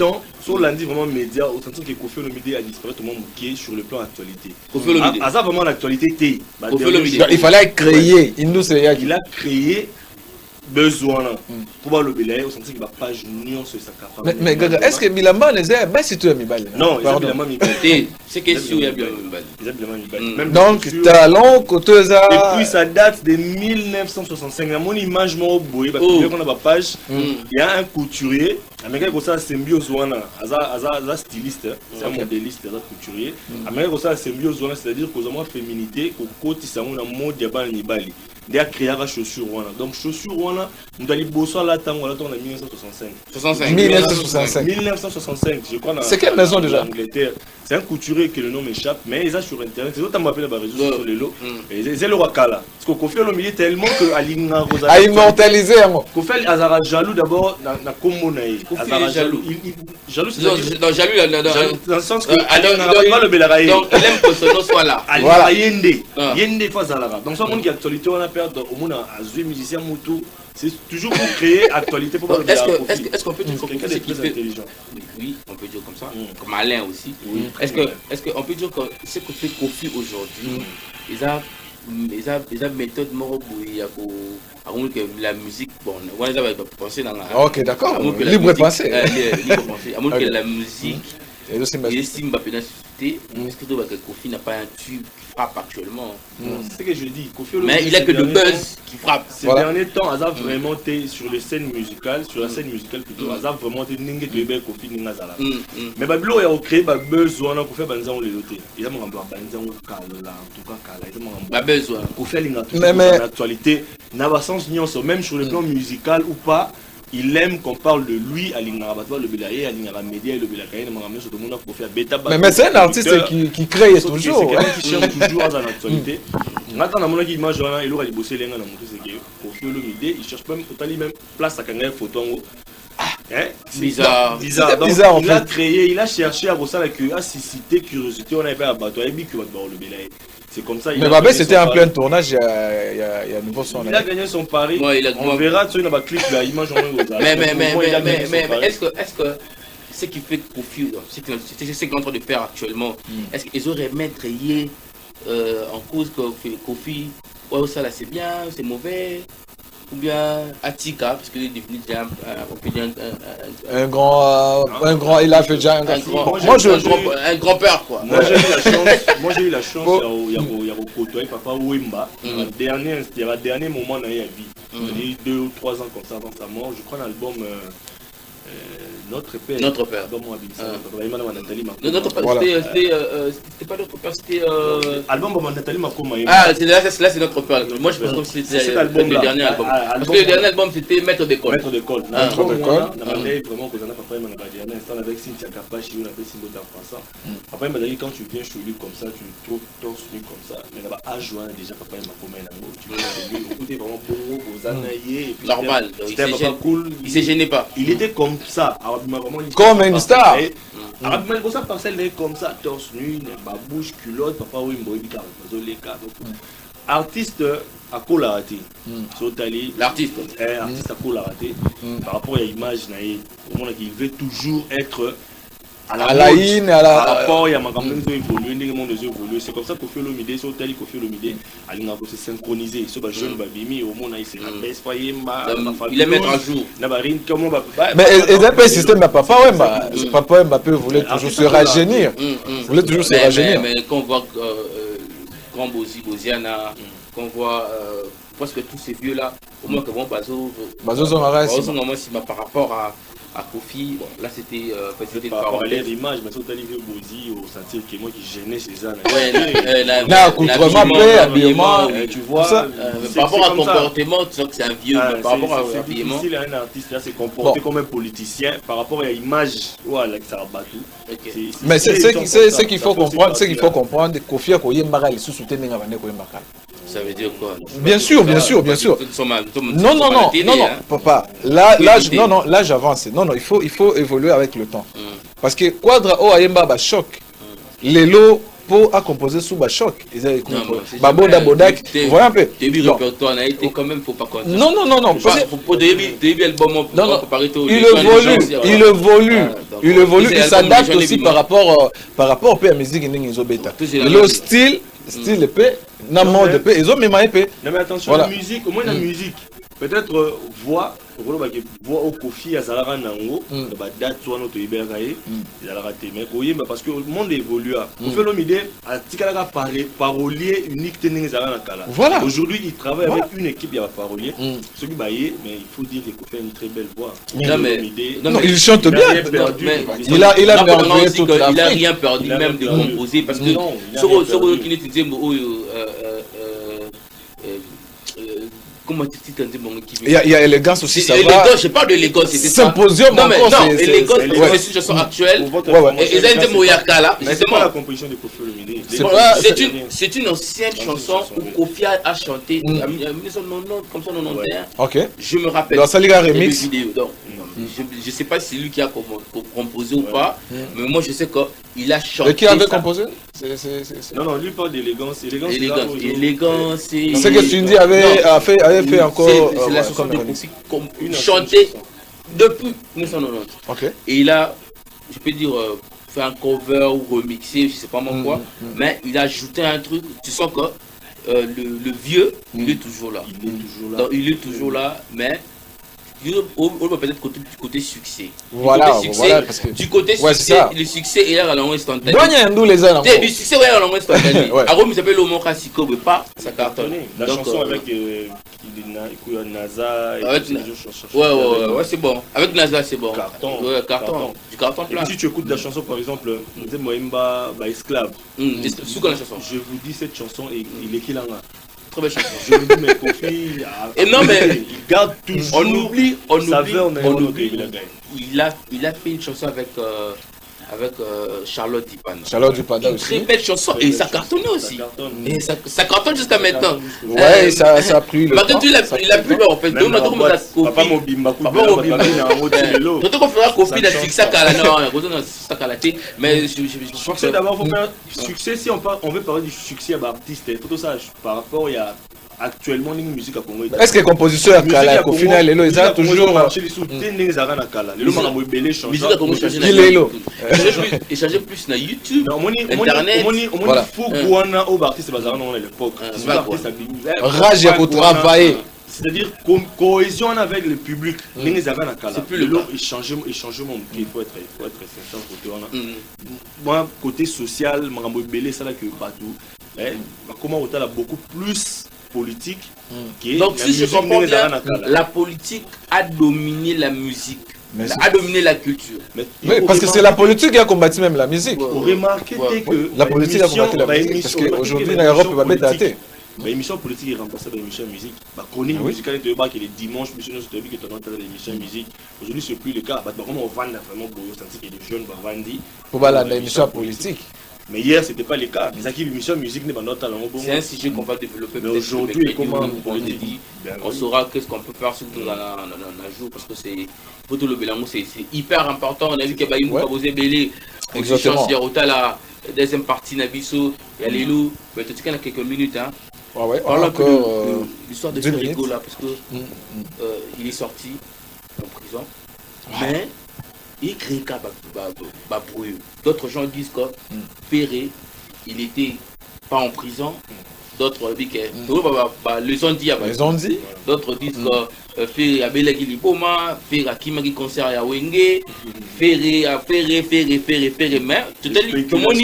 temps, sur lundi vraiment média, au sens que Koffi Olomide a disparu tout le monde qui est sur le plan actualité. Koffi Olomide. Ah, ça vraiment l'actualité T. Il fallait créer. Il a créé besoin pour le bélayer au sens qu'il va pas junior sur sa carte. Mais Gaga, est-ce que Bilamba les a pas si tu as mis balle? Non, Bilamba mi balle. C'est que si il y a Bilamba mi balle. Donc talent côté ça. Depuis ça date de 1965. Dans mon image moi boy parce que on a page, il y a un couturier, américain comme ça symbiose wana, aza styliste, c'est un modéliste, aza couturier. Américain comme ça symbiose wana, c'est-à-dire que aux féminité, ko koti ça on a mode ya bal ni bali. Il a créé la chaussure wana. Donc chaussure wana, nous allons bosser là tant on a en 1965. 1965, je crois. C'est quelle maison déjà? Angleterre. C'est un couturier que le nom m'échappe, mais ils ont sur internet. C'est notamment appelé la réseau sur les lots. C'est le Wakala. Parce que Koffi Olomide tellement que Alina Rosa. A immortalisé moi. Koffi Azara jaloux d'abord na Kombo naï. Azara jaloux. Jaloux c'est dans jaloux dans le sens que pas le Belaraï. Donc il aime que son nom soit là. Voilà Yende face à la. Donc ça monde qui actualité on a perdu au monde à jouer musicien Moutou. C'est toujours pour créer actualité pour est-ce qu'on peut dire que c'est qui fait intelligent? Oui, on peut dire comme ça. Comme Alain aussi. Est-ce qu'on peut dire que ce que fait Koffi aujourd'hui, ils ont méthode morobouille que la musique bon, on va penser dans la. OK, d'accord. Libre penser. Libre penser. À moins que la musique et estime ma pénalité, est-ce que Koffi n'a pas un tube qui frappe actuellement? C'est ce que je dis. Mais il a que le buzz qui frappe. Ces derniers temps, Azar vraiment été sur les scènes musicales, sur la scène musicale plutôt, Azar vraiment été n'ingé de Koffi n'ingazala. Mais Babilo a créé ba buzz ou on a Koffi banza on les doté. Il a mon emploi banza on kala, en tout cas kala, il a mon emploi. Ba buzz Koffi l'inga tout dans l'actualité, n'a pas sens nuance même sur le plan musical ou pas. Il aime qu'on parle de lui à l'Ingarabatwa, le Belaye, à l'Ingaramédia et le Belakaye, sur le monde pour faire bêta. Mais c'est un artiste qui crée toujours. C'est quelqu'un qui cherche toujours dans l'actualité. Maintenant, dans mon image, il aura bossé l'un dans mon truc, Koffi Olomide, il cherche même place à quand photo. Bizarre. Bizarre. Il a créé, il a cherché à ça à susciter curiosité, on a fait abattoir, et puis que le Belaye. C'est comme ça. Mais Babé, c'était en plein tournage, il y a un nouveau son. Il a gagné son pari. On verra sur une clip la image. Mais est-ce que ce qui fait Koffi, ce qu'il est en train de faire actuellement, est-ce qu'ils auraient mettre en cause que Koffi, ouais, ça là c'est bien, c'est mauvais? Ou bien Atika, parce qu'il est devenu déjà un grand, il a fait déjà un grand-père quoi. Moi j'ai eu la chance, il y a côtoyé Papa Wemba, le dernier moment dans la vie, 2 ou 3 ans comme ça avant sa mort, je crois dans l'album Notre Père. Notre Père. Notre Père, c'était pas Notre Père, c'était. Album de Nathalie Makoma. Ah, là c'est Notre Père. Moi je pense que c'était le dernier album. Parce que le dernier album c'était Maître d'école. Maître d'école. Maître d'école. Vraiment que j'en ai pas mal à dernier instant avec Cynthia Kapachi, on a fait Simbo en français. Après il m'a dit quand tu viens chez lui comme ça, tu trouves torse nu comme ça. Mais là-bas à juin déjà Papa Makoma est là. Tu vois, écoutez vraiment pour aux anaïs. Normal. C'était pas cool. Il s'est gêné pas. Il était comme ça. Comme une star. Mais ça parcelle comme ça, torse nu, babouche, culotte, papa oui, artiste à quoi la raté. L'artiste à quoi la raté. Par rapport à l'image, il veut toujours être à la ligne, à la rapport, il y a ma campagne qui évolue, les mondes évoluent. C'est comme ça qu'on fait l'omidé, sur tel qu'on fait l'omidé, il a se synchroniser. Ce jeune babimi, au monde, il s'est il est mettre un jour. Mais il a pas un système à Papa Wemba. Papa Mbappé voulait toujours se rajeunir. Voulait toujours se rajeunir. Mais quand on voit Grand Boziana, qu'on voit presque tous ces vieux là, au moins que bon Bazo Zongaras, par rapport à Koffi, bon, là c'était par rapport à l'image, mais surtout les vieux Bozi au sentir que moi qui gênais ces années. Habillement, tu vois. Par rapport à comportement, tu sens que c'est un vieux, mais par rapport à l'habillement. C'est difficile à un artiste là, c'est comporté comme un politicien par rapport à l'image ou à l'Alexabatou. Mais c'est ce qu'il faut comprendre, que Koffi a koyé mbara il sous soutenu ngabane koyé mbara. Ça veut dire quoi? Bien sûr. Non, papa. Là, j'avance. Non, il faut évoluer avec le temps. Parce que Quadra o ayemba ba choc. Les lots pour à composer sous choc. Baboda Bodak, vous voyez un peu. Début répertoire, n'a été quand même, faut pas compter. Non. Pour début album, il évolue, il s'adapte aussi par rapport au pays à musique et bêta. Le style épée, n'a mode épée, ils ont même épée. Non mais attention, la musique, au moins la musique, peut-être voix au Kofi à Zalara Nango, la date soit notre Iberae, Zalara Témé, parce que le monde évolue. Pour faire l'homme idée, à Tikala parolier unique Téné Zalara Nakala. Voilà. Aujourd'hui, il travaille avec une équipe, il y a parolier, ce qui baillé, mais il faut dire qu'il Kofi a une très belle voix. Non, il chante bien. Il a merveillé toute l'Afrique. Il a rien perdu même de composer parce que sur qui disait comment tu dis il y a élégance aussi, ça va. Je parle de l'élégance, c'était ça. Symposium encore, c'est élégance, c'est une chanson actuelle. Et ils ont été Moyakala. C'est pas la composition de Kofi Olomide. C'est une ancienne chanson où Kofi a chanté en 1990, comme ça, 91. Ok. Je me rappelle. Dans Saliga remix. Je ne sais pas si c'est lui qui a composé ou pas, mais moi je sais qu'il a chanté. Et qui avait composé? Non, lui parle d'élégance. Élégance. C'est que Cindy avait fait encore. C'est la chanson de Kofi chantée depuis 1990. Ok. Et il a, je peux dire, fait un cover ou remixé, je sais pas moi quoi, mais il a ajouté un truc. Tu sens que le vieux, il est toujours là. Il est toujours là, mais on va peut-être côté succès. Voilà, parce que du côté succès, le succès est à l'envoi instantané. Du succès est à l'envoi instantané. Alors, il s'appelle Omo Kasiko, mais pas ça cartonne. La chanson avec NASA. Ouais, c'est bon. Avec NASA, c'est bon. Carton. Du carton plein. Si tu écoutes la chanson, par exemple, Moimba, Esclave. C'est quoi la chanson? Je vous dis, cette chanson, il est qui là? Très belle chanson. Je vous dis, mais Kofi, et non, mais il garde toujours. On oublie. Il a fait une chanson avec Charlotte Dipana. Charlotte Dipana aussi. Très belle chanson et ça cartonnait aussi. Et ça cartonne jusqu'à maintenant. Ouais, ça a pris le temps. Il a pris en fait. Papa Mobimba. D'autant qu'on fera Kofi la succès mais je pense que d'abord il faut faire succès. Si on veut parler du succès d'artiste, tout ça par rapport il y a actuellement une musique à Congo. Est-ce que compositeur à Kala au final Lelo ils ont toujours marché les sous Téné Zara Kala. Lelo m'a belé change. Musique à Congo changer Lelo. Échanger plus na YouTube. Internet. On faut qu'on a au artiste bazar à l'époque. Rage à travailler. C'est-à-dire cohésion avec le public. Téné Zara Kala. C'est plus le échangement il faut être sincère côté on a. Moi côté social, m'a belé ça là que partout. Comment on a beaucoup plus politique. Donc si je comprends bien, la politique a dominé la musique, a dominé la culture. Oui, parce que c'est la politique qui a combattu même la musique. Vous remarquez que la politique a combattu la musique, parce qu'aujourd'hui en Europe, il va mettre daté. L'émission politique est remplacée par l'émission musique. Chronique musicale de qui est le dimanche, monsieur nous qui est en l'émission musique. Aujourd'hui, ce n'est plus le cas. Comment on vend vraiment pour que les jeunes vont vendre pour l'émission politique. Mais hier, ce n'était pas le cas. L'émission musique n'est pas notre talent. C'est un sujet qu'on va développer. Mais aujourd'hui, comment on saura qu'est-ce qu'on peut faire surtout dans la jour parce que c'est pour tout le Bélango, c'est hyper important. On a vu qu'il y a Baïmou Kabosé Bélé, Exigence Yarota, la deuxième partie Nabiso, il y a les loups. Mais tu sais qu'il y a quelques minutes. Parlons encore l'histoire de Federico là, parce que il est sorti en prison. Mais il crée qu'à brouilleux. D'autres gens disent que Ferré, il n'était pas en prison. D'autres disent que les ont dit. D'autres disent que Ferré a belé qui liboma, Ferré a qui m'a dit concert à Wenge, Ferré a Ferré, mais tout le monde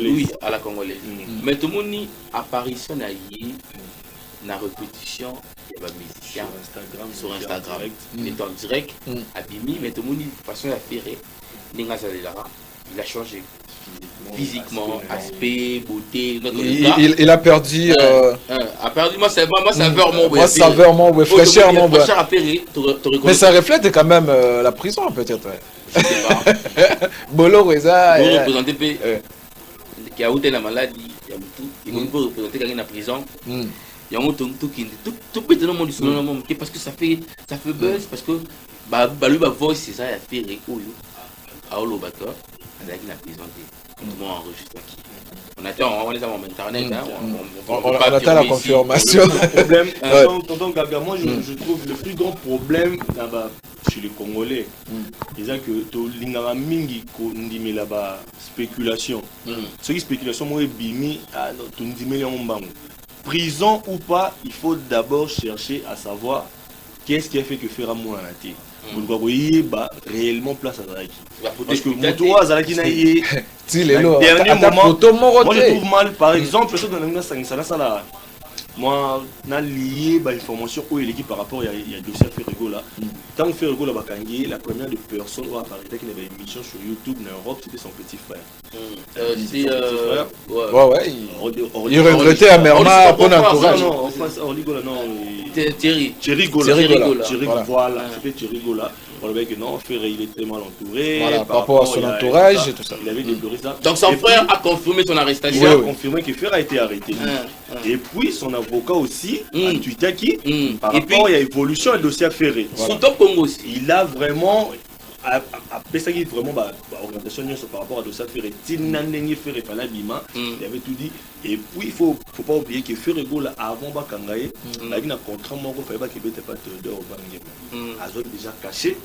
oui à la Congolais. Mais tout le monde apparition à la répétition, il y a des musiciens sur Instagram, il est en direct, Abimi, mais tout le monde dit façon à Ferré, il a changé physiquement, aspect, beauté. Il a perdu. A perdu, moi ça saveur mon moi saveur mon fraîcheur mon mais ça reflète quand même la prison peut-être. Je sais pas. Bolo Reza. Vous représentez qui a ôté la maladie, il peut représenter la prison. Il y a un tout qui tout peut dans le monde du parce que ça fait buzz parce que lui va voice c'est ça il a fait Rico à Olobator avec la plaisanterie. Tout le monde enregistre qui. On attend, on les a en internet. On attend la confirmation. Problème, tonton Gaga, moi je trouve le plus grand problème là-bas chez les Congolais, c'est que tu as mingi ndimi là-bas spéculation. Ce qui spéculation, moi bimi, tu ndimi prison ou pas, il faut d'abord chercher à savoir qu'est-ce qui a fait que Ferra Mouanati. Vous voyez réellement place à Zalaki. Parce que Moutoua Zalaki n'a eu dernier moment. Moi je trouve mal, par exemple, moi, je lié l'information où il est par rapport à dossier Ferrego là. Tant que Ferrego là, la première de personnes qui a apparu qui avait une émission sur YouTube en Europe, c'était son petit frère. Il regrettait amèrement pour l'entourage. Non, Thierry Gola. Voilà, c'était Thierry Gola. On le voit que non, Ferré, il était mal entouré. Voilà, par rapport à son entourage et tout ça. Il avait déploré ça. Donc son frère a confirmé son arrestation. Il a confirmé que Ferré a été arrêté. Et puis son avocat aussi, Tuitaki, par rapport à l'évolution du dossier Ferré. Son top Congo aussi. Il a vraiment. Après ça, il y a vraiment l'orientation par rapport à dossier Ferré. Il avait tout dit. Et puis il ne faut pas oublier que Ferrego là, avant Bakangaye, il a eu un contrat, il n'était pas Théodore Bangé. Il a déjà caché.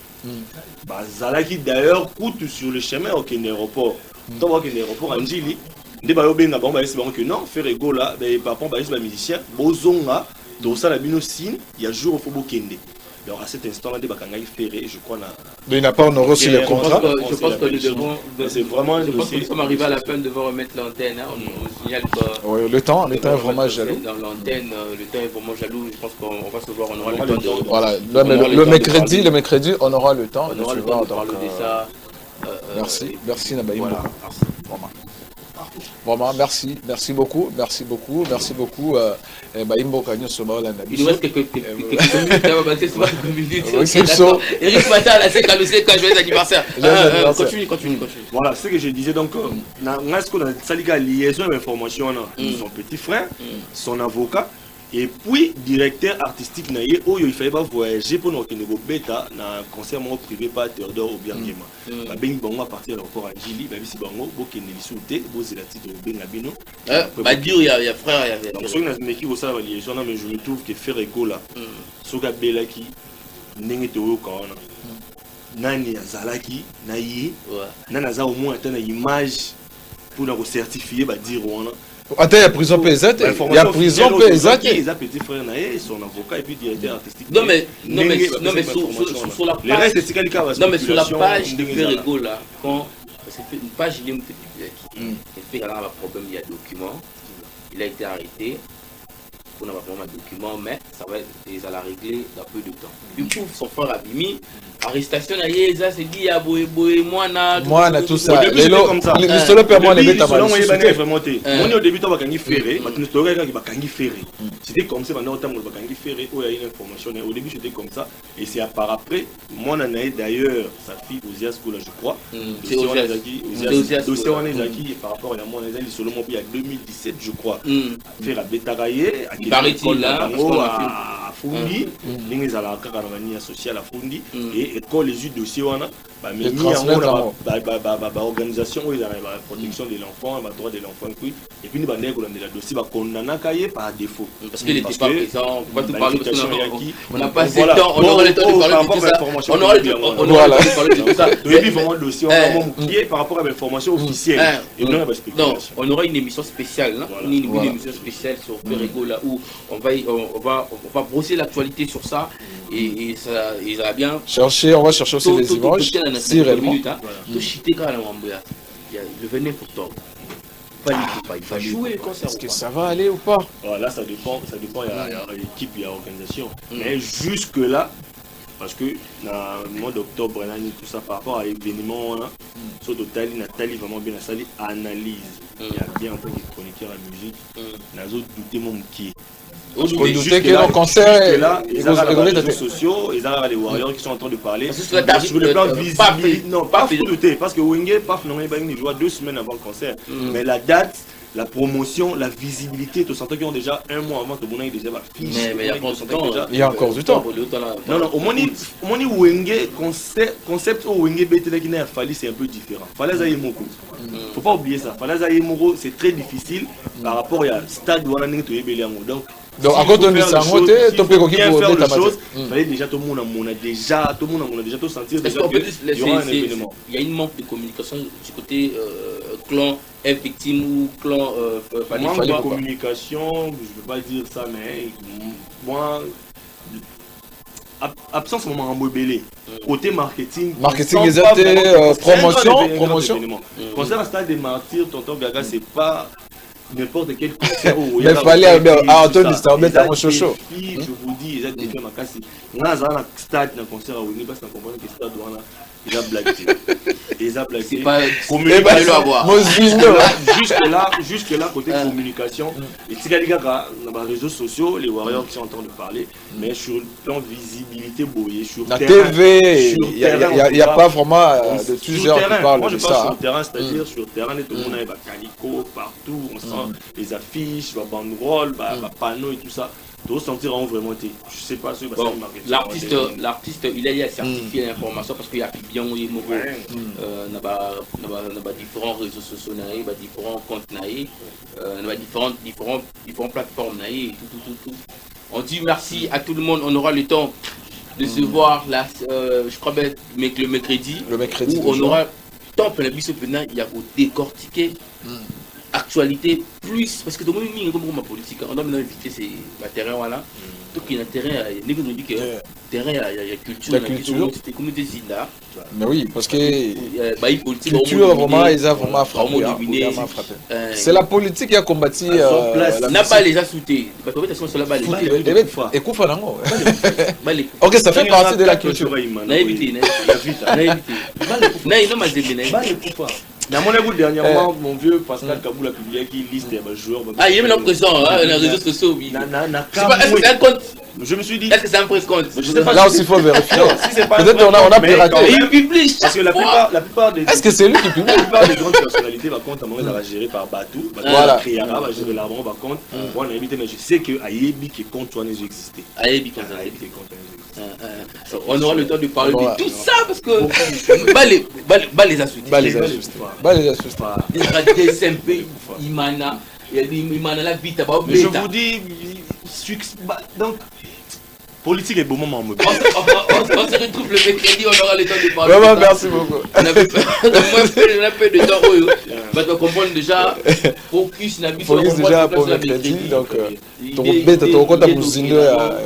Zalaki d'ailleurs coûte sur le chemin au aéroport. Donc l'aéroport a dit que non, Ferrego là, par rapport à musicien, Bozonga, dans ça la binosine, il y a jour au Fobokende. Alors à cet instant-là, Bakangaye Ferré, je crois, il n'a pas honoré aussi les contrats. Je pense que nous devons. C'est vraiment. Je pense que nous sommes arrivés à la fin de remettre l'antenne. On signale que. Oui, le temps est vraiment jaloux. Dans l'antenne, le temps est vraiment jaloux. Je pense qu'on va se voir, on aura le temps de. Voilà, le mercredi, on aura le temps. On aura le temps de parler de ça. Merci Nabaïm. Voilà, merci. Vraiment, merci beaucoup. Baïmbo Kanyo Soba la il nous reste quelques minutes. Eric Matal a fait quand joyeux anniversaire. Continue. Voilà, ce que je disais donc, dans la liaison d'information, son petit frère, son avocat, et puis directeur artistique naïe où il fallait pas voyager pour nous bêta dans concert privé par Théodore Obiangema. Ben bongo à partir de l'aéroport à Gili, ben si bongo bokene lisouté, bozi la titre Bengabino. Il y a frère, donc ceux qui n'ont qui ça la liaison, mais je me trouve que Ferrego là, ceux qui bela qui n'engé te okana. Nani azalaki naïe, nana za au moins atteindre image pour nous certifier ba dire on. Attends, il y a prison PSA. Il y a prison PSA. Il a petit frère naïe, son avocat et puis directeur artistique. Non mais sur la page. Le reste c'est quel cas? Non mais sur la page de Ferrego là, quand c'est une page il fait un problème, il y a document, il a été arrêté. On n'a pas vraiment un document, mais ça va régler dans peu de temps. Du coup, son frère Abimi, arrestation, ça c'est dit à Boé, moi, tout ça. Au début, c'était comme ça. Le père, moi, les bêtes, au début, tu vas ferré, c'était comme ça, maintenant, tu vas ferré, où il y a une information. Au début, c'était comme ça. Et c'est à part après, moi, on a d'ailleurs sa fille, Ozias Goula, je crois. C'est Ozias. Dossier Wanezaki, par rapport à moi, on a seulement il y a 2017, je crois. Faire la Bétaraye, paraît-il là, à Fundi, les associés à la Fundi, et école les yeux dossiers, organisation où il y a la protection de l'enfant, le droit de l'enfant, et puis nous avons le dossier condamné par défaut. Parce qu'il n'était pas présent, on va tout parler parce qu'on n'a pas assez de temps, on aura le temps de parler de tout ça. On aura le temps de parler de tout ça. Et puis vraiment le dossier qui est par rapport à l'information officielle. Non, on aura une émission spéciale, une émission spéciale sur Ferrego là où on va brosser l'actualité sur ça et ça va bien. On va chercher aussi les images. Si réellement. Le 29 octobre. Il va jouer le concert. Est-ce que ça va aller ou pas? Là, ça dépend. Il y a l'équipe, il y a l'organisation. Mais jusque-là, parce que dans le mois d'octobre, tout ça par rapport à l'événement, sur Total, Nathalie vraiment bien analyse. Il y a bien en tant que chroniqueur à la musique. N'a pas douté mon qui. On doutait que le concert là, ils ont les réseaux sociaux, ils ont les Warriors qui sont en train de parler. Sur le plan visible, non, pas douter, parce que Wenge, paf, non, il joue 2 semaines avant le concert. Mais la date, la promotion, la visibilité, tout ça, qui ont déjà un mois avant, tout le monde a déjà fiche. Mais il y a encore du temps. Il y a encore du temps. Non, au moins, Wenge, concept au Wenge Betele qui n'a fallu, c'est un peu différent. Fallait Zaye Moko. Faut pas oublier ça. Fallait Zaye Moko, c'est très difficile par rapport à stade où on a donc à cause de ça, tu peux bien faire les choses. Fallait déjà tout le monde a déjà tout sentir. Il y a une manque de communication du côté clan F victime ou clan manque de communication, je ne veux pas dire ça, mais moi, absence au moment embobélé. Côté marketing, promotion. Concernant le stade des martyrs, tonton Gaga, c'est pas n'importe quel concert. Mais il fallait Anthony Starlet à mon chocho. Je vous dis, ils ont défait ma casse. On a un stade dans le concert à Winnie parce qu'on comprend que le stade doit déjà blagué. Déjà blagué. C'est pas communication à voir. Jusque là, côté communication, et si les gars dans les réseaux sociaux, les Warriors qui sont en train de parler, mais sur le plan visibilité, sur la TV, il n'y a pas vraiment de plusieurs qui parlent moi, je de parle ça. sur le terrain, c'est-à-dire sur le terrain, tout le monde a des calico partout, on sent les affiches, les banderoles, les panneaux et tout ça. Doit sentir vraiment je sais pas si l'artiste il a certifié l'information parce qu'il y a bien différents réseaux sociaux, différents comptes, différentes plateformes et tout. On dit merci à tout le monde. On aura le temps de se voir là, je crois bien le mercredi où on aura temps pour la bise maintenant il y a au décortiquer actualité plus parce que dans mon ligne comme ma politique on doit maintenant éviter ces terrains voilà tout qui est terrain il nous dit que terrain il y a culture c'était communauté là mais oui parce que politique culture vraiment ils ont vraiment frappé c'est la politique qui a combattu n'a pas les a sauté parce que sur la balle et coup ok ça fait partie de la culture dans mon écoute dernièrement, mon vieux Pascal Kaboul a publié qui liste des joueurs. Ah, il y a même l'impression, hein, les réseaux sociaux. Est-ce que c'est un compte? Je me suis dit. Est-ce que c'est un presse compte? Là aussi, il faut vérifier. Peut-être on a piraté. Il publie. Parce que la plupart des. Est-ce que c'est lui qui publie? La plupart des grandes personnalités, par contre, à un moment, ça va gérer par Batou. Voilà. Kriara va gérer l'argent, par contre. On a invité, mais je sais que Ayebi qui compte, tu en as existé. Ayebi qui compte. On aura le temps de parler de tout ça parce que les associés. Des SMP, Imana, Imana la vie, je vous dis, donc, politique est beau moment. On se retrouve le mercredi, on aura le temps de parler. Vraiment, merci beaucoup. On a peu de temps. Tu vas comprendre déjà, focus déjà pour mercredi. Donc, ton compte à Mousine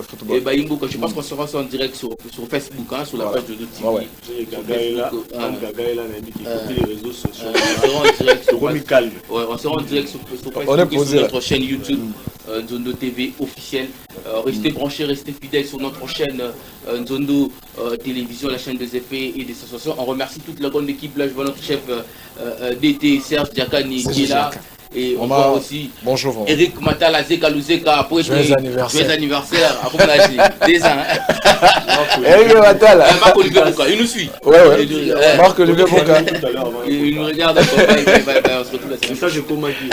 football. Je pense qu'on sera en direct sur Facebook, sur la page de notre TV. Gaga est là, les réseaux sociaux. On sera en direct sur Facebook et sur notre chaîne YouTube, Nzondo TV officielle. Restez branchés, restez fidèles sur notre chaîne Nzondo Télévision, la chaîne des effets et des associations. On remercie toute la grande équipe. Là, je vois notre chef DT, Serge Diakani, qui est là. Et on voit aussi Eric Matala, Zeka Luzeka, pour joyeux anniversaire. Après, on a dit des ans. Eric Matala. Marc Olivier Bouka, il nous suit. Ouais. Marc Olivier Bouka. Il nous regarde. On se retrouve la semaine. C'est ça, j'ai comment dit.